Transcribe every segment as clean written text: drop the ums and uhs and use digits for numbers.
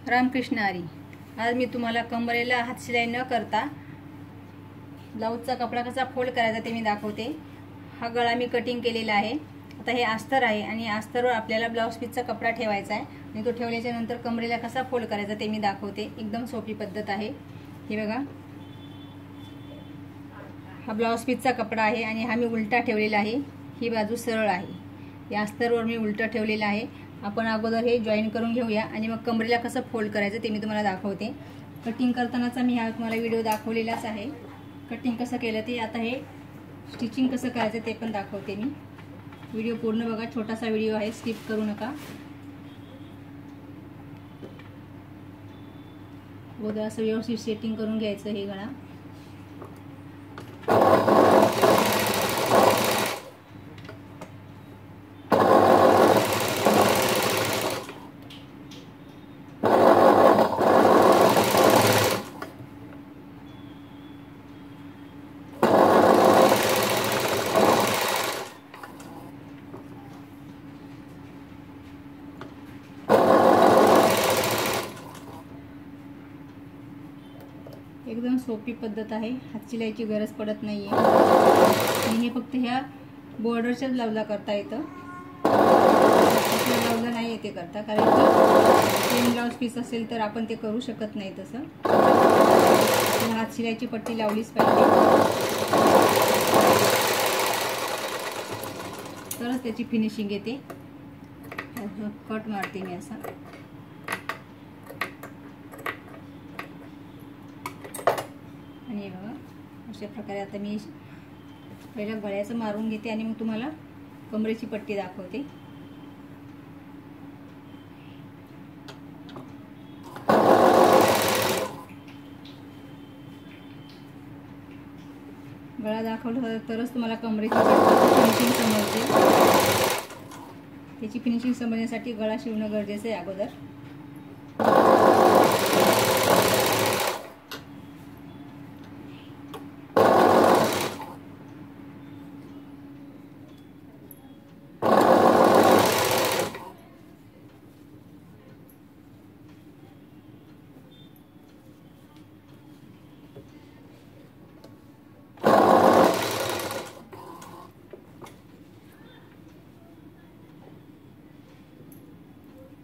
रामकृष्ण हरी। आज मी तुम्हाला कमरेला हात शिलाई न करता ब्लाउजचा कपडा कसा फोल्ड करायचा ते मी दाखवते। हा गळा मी कटिंग केलेला आहे। आता हे अस्तर आहे आणि अस्तरवर आपल्याला ब्लाउज पीसचा कपडा ठेवायचा आहे आणि तो ठेवल्याच्या नंतर कमरेला कसा फोल्ड करायचा ते मी दाखवते। एकदम सोपी पद्धत आहे। हे बघा, हा ब्लाउज पीसचा कपडा आहे आणि हा मी उलटा ठेवलेला आहे। ही बाजू सरळ आहे, या अस्तरवर मी उलटा ठेवलेला आहे। आपण अगोदर हे जॉईन करून घेऊया आणि मग कमरेला कसं फोल्ड करायचं ते मी तुम्हाला दाखवते। कटिंग करतानाचा मी हा तुम्हाला व्हिडिओ दाखवलेलाच आहे। कटिंग कसं केलं ते, आता हे स्टिचिंग कसं करायचं ते पण दाखवते मी। व्हिडिओ पूर्ण बघा, छोटासा व्हिडिओ आहे, स्किप करू नका। अगोदर असं व्यवस्थित सेटिंग करून घ्यायचं हे गळा। एकदम सोपी पद्धत आहे, हात शिलाईची गरज पडत नाहीये आणि हे फक्त ह्या बॉर्डरच्याच ब्लाउजला करता येतं। ब्लाउजला नाही येते करता, कारण की प्लेन ब्लाउज पीस असेल तर आपण ते करू शकत नाही। तसं हात शिलाईची पट्टी लावलीच पाहिजे, तरच त्याची फिनिशिंग येते। कट मारते मी असा, आणि बघा अशा प्रकारे आता मी पहिला गळ्याचं मारून घेते आणि मग तुम्हाला कमरेची पट्टी दाखवते। गळा दाखवला तरच तुम्हाला कमरेची फिनिशिंग समजते। त्याची फिनिशिंग समजण्यासाठी गळा शिवणं गरजेचं आहे अगोदर।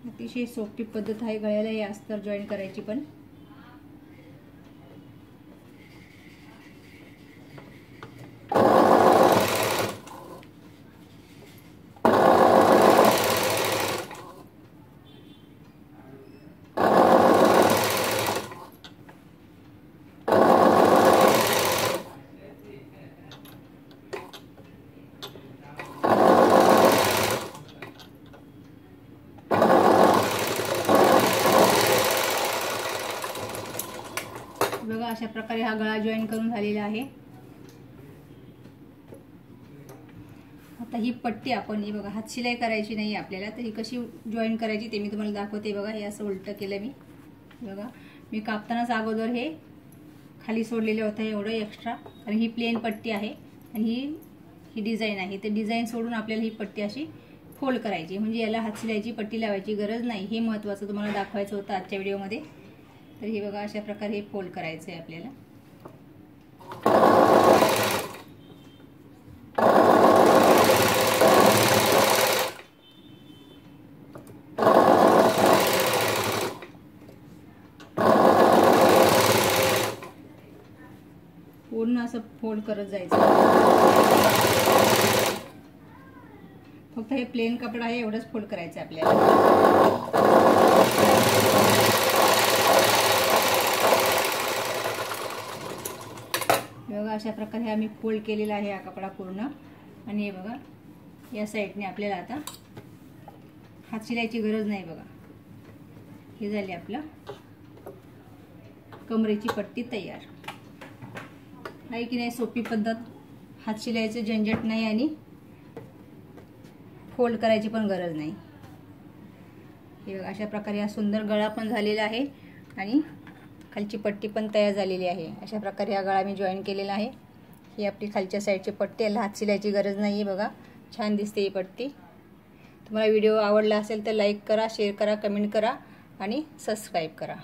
अतिशय सोपी पद्धत आहे गळ्याला हे अस्तर जॉईन करायची पण। बघा अशा प्रकारे हा गळा जॉईन करून झालेला आहे। आता ही पट्टी आपण ही बघा, हात शिलाई करायची नाही आपल्याला, तर ही कशी जॉईन करायची ते मी तुम्हाला दाखवते। बघा हे असं उलट केलं मी, बघा मी कापतानाच अगोदर हे खाली सोडलेलं होतं एवढं एक्स्ट्रा, कारण ही प्लेन पट्टी आहे आणि ही डिझाईन आहे। ते डिझाईन सोडून आपल्याला ही पट्टी अशी फोल्ड करायची, म्हणजे याला हात शिलाईची पट्टी लावायची गरज नाही। हे महत्त्वाचं तुम्हाला दाखवायचं होतं आजच्या व्हिडिओमध्ये। तर हे बघा अशा प्रकारे हे फोल्ड करायचं आहे आपल्याला। पूर्ण असं फोल्ड करत जायचं। फक्त हे प्लेन कपडा आहे एवढंच फोल्ड करायचं आपल्याला। बघा अशा प्रकारे आम्ही फोल्ड केलेला आहे हा कपडा पूर्ण। आणि हे बघा या साईडने आपल्याला आता हात शिलाईची गरज नाही। बघा हे झाले आपलं कमरेची पट्टी तयार आहे की नाही। सोपी पद्धत, हात शिलाईचं झंझट नाही आणि फोल्ड करायची पण गरज नाही। हे बघा अशा प्रकारे हा सुंदर गळा पण झालेला आहे आणि खालची पट्टी पण तयार झालेली आहे। अशा प्रकारे हा गळा मी जॉईन केलेला आहे। ही आपली खालच्या साईडची पट्टी, याला हात शिलाईची गरज नाही आहे। बघा छान दिसते ही पट्टी। तुम्हाला व्हिडिओ आवडला असेल तर लाईक करा, शेअर करा, कमेंट करा आणि सबस्क्राईब करा.